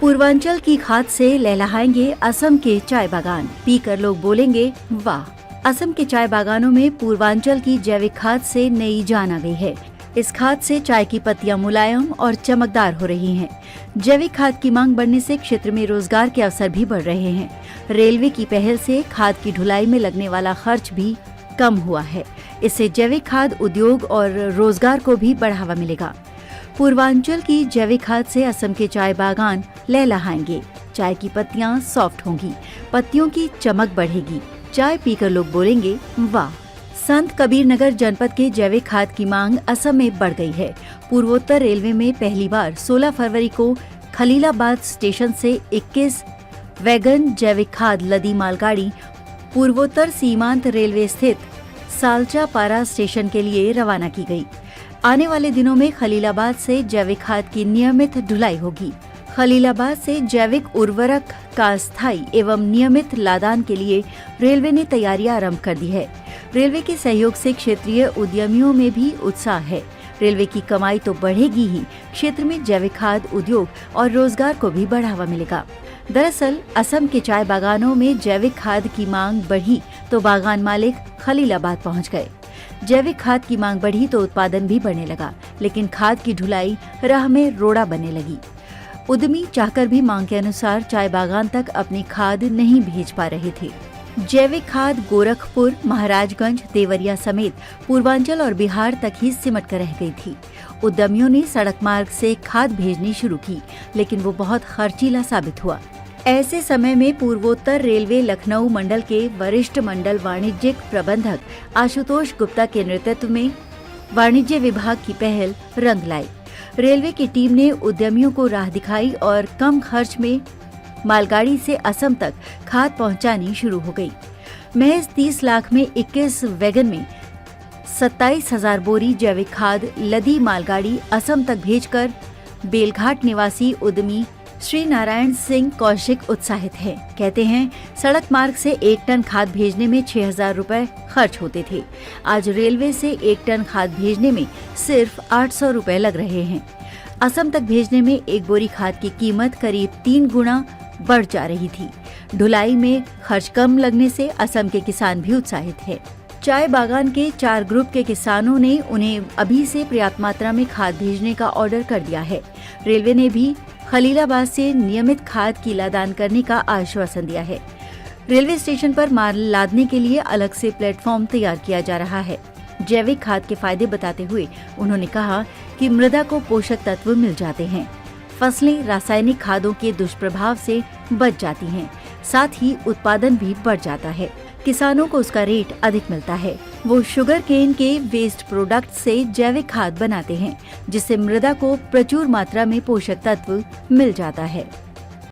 पूर्वांचल की खाद से लहलहाएंगे असम के चाय बागान, पीकर लोग बोलेंगे वाह। असम के चाय बागानों में पूर्वांचल की जैविक खाद से नई जान आ गई है। इस खाद से चाय की पत्तियां मुलायम और चमकदार हो रही हैं। जैविक खाद की मांग बढ़ने से क्षेत्र में रोजगार के अवसर भी बढ़ रहे हैं। रेलवे की पहल से खाद की ढुलाई में लगने वाला खर्च भी कम हुआ है। इससे जैविक खाद उद्योग और रोजगार को भी बढ़ावा मिलेगा। पूर्वांचल की जैविक खाद से असम के चाय बागान लहलहाएंगे। चाय की पत्तियां सॉफ्ट होंगी, पत्तियों की चमक बढ़ेगी, चाय पीकर लोग बोलेंगे वाह। संत कबीर नगर जनपद के जैविक खाद की मांग असम में बढ़ गई है। पूर्वोत्तर रेलवे में पहली बार 16 फरवरी को खलीलाबाद स्टेशन से 21 वैगन जैविक खाद लदी मालगाड़ी पूर्वोत्तर सीमांत रेलवे स्थित सालचापारा स्टेशन के लिए रवाना की गई। आने वाले दिनों में खलीलाबाद से जैविक खाद की नियमित ढुलाई होगी। खलीलाबाद से जैविक उर्वरक का स्थायी एवं नियमित लादान के लिए रेलवे ने तैयारियां आरंभ कर दी है। रेलवे के सहयोग से क्षेत्रीय उद्यमियों में भी उत्साह है। रेलवे की कमाई तो बढ़ेगी ही, क्षेत्र में जैविक खाद उद्योग और रोजगार को भी बढ़ावा मिलेगा। दरअसल असम के चाय बागानों में जैविक खाद की मांग बढ़ी तो बागान मालिक खलीलाबाद पहुंच गए। जैविक खाद की मांग बढ़ी तो उत्पादन भी बढ़ने लगा, लेकिन खाद की ढुलाई राह में रोड़ा बनने लगी। उद्यमी चाहकर भी मांग के अनुसार चाय बागान तक अपनी खाद नहीं भेज पा रहे थे। जैविक खाद गोरखपुर, महाराजगंज, देवरिया समेत पूर्वांचल और बिहार तक ही सिमट कर रह गई थी। उद्यमियों ने सड़क मार्ग से खाद भेजनी शुरू की, लेकिन वो बहुत खर्चीला साबित हुआ। ऐसे समय में पूर्वोत्तर रेलवे लखनऊ मंडल के वरिष्ठ मंडल वाणिज्यिक प्रबंधक आशुतोष गुप्ता के नेतृत्व में वाणिज्य विभाग की पहल रंग लाई। रेलवे की टीम ने उद्यमियों को राह दिखाई और कम खर्च में मालगाड़ी से असम तक खाद पहुंचानी शुरू हो गई। महज 30 लाख में 21 वैगन में 27,000 बोरी जैविक खाद लदी मालगाड़ी असम तक भेजकर बेलघाट निवासी उद्यमी श्री नारायण सिंह कौशिक उत्साहित हैं। कहते हैं, सड़क मार्ग से 1 टन खाद भेजने में 6,000 रुपए खर्च होते थे। आज रेलवे से 1 टन खाद भेजने में सिर्फ 800 रुपए लग रहे हैं। असम तक भेजने में 1 बोरी खाद की कीमत करीब 3 गुना बढ़ जा रही थी। ढुलाई में खर्च कम लगने से असम के किसान भी उत्साहित हैं। चाय बागान के 4 ग्रुप के किसानों ने उन्हें अभी से पर्याप्त मात्रा में खाद भेजने का ऑर्डर कर दिया है। रेलवे ने भी खलीलाबाद से नियमित खाद की लादान करने का आश्वासन दिया है। रेलवे स्टेशन पर माल लादने के लिए अलग से प्लेटफॉर्म तैयार किया जा रहा है। जैविक खाद के फायदे बताते हुए उन्होंने कहा कि मृदा को पोषक तत्व मिल जाते हैं, फसलें रासायनिक खादों के दुष्प्रभाव से बच जाती हैं, साथ ही उत्पादन भी बढ़ जाता है। किसानों को उसका रेट अधिक मिलता है। वो शुगर केन के वेस्ट प्रोडक्ट से जैविक खाद बनाते हैं, जिससे मृदा को प्रचुर मात्रा में पोषक तत्व मिल जाता है।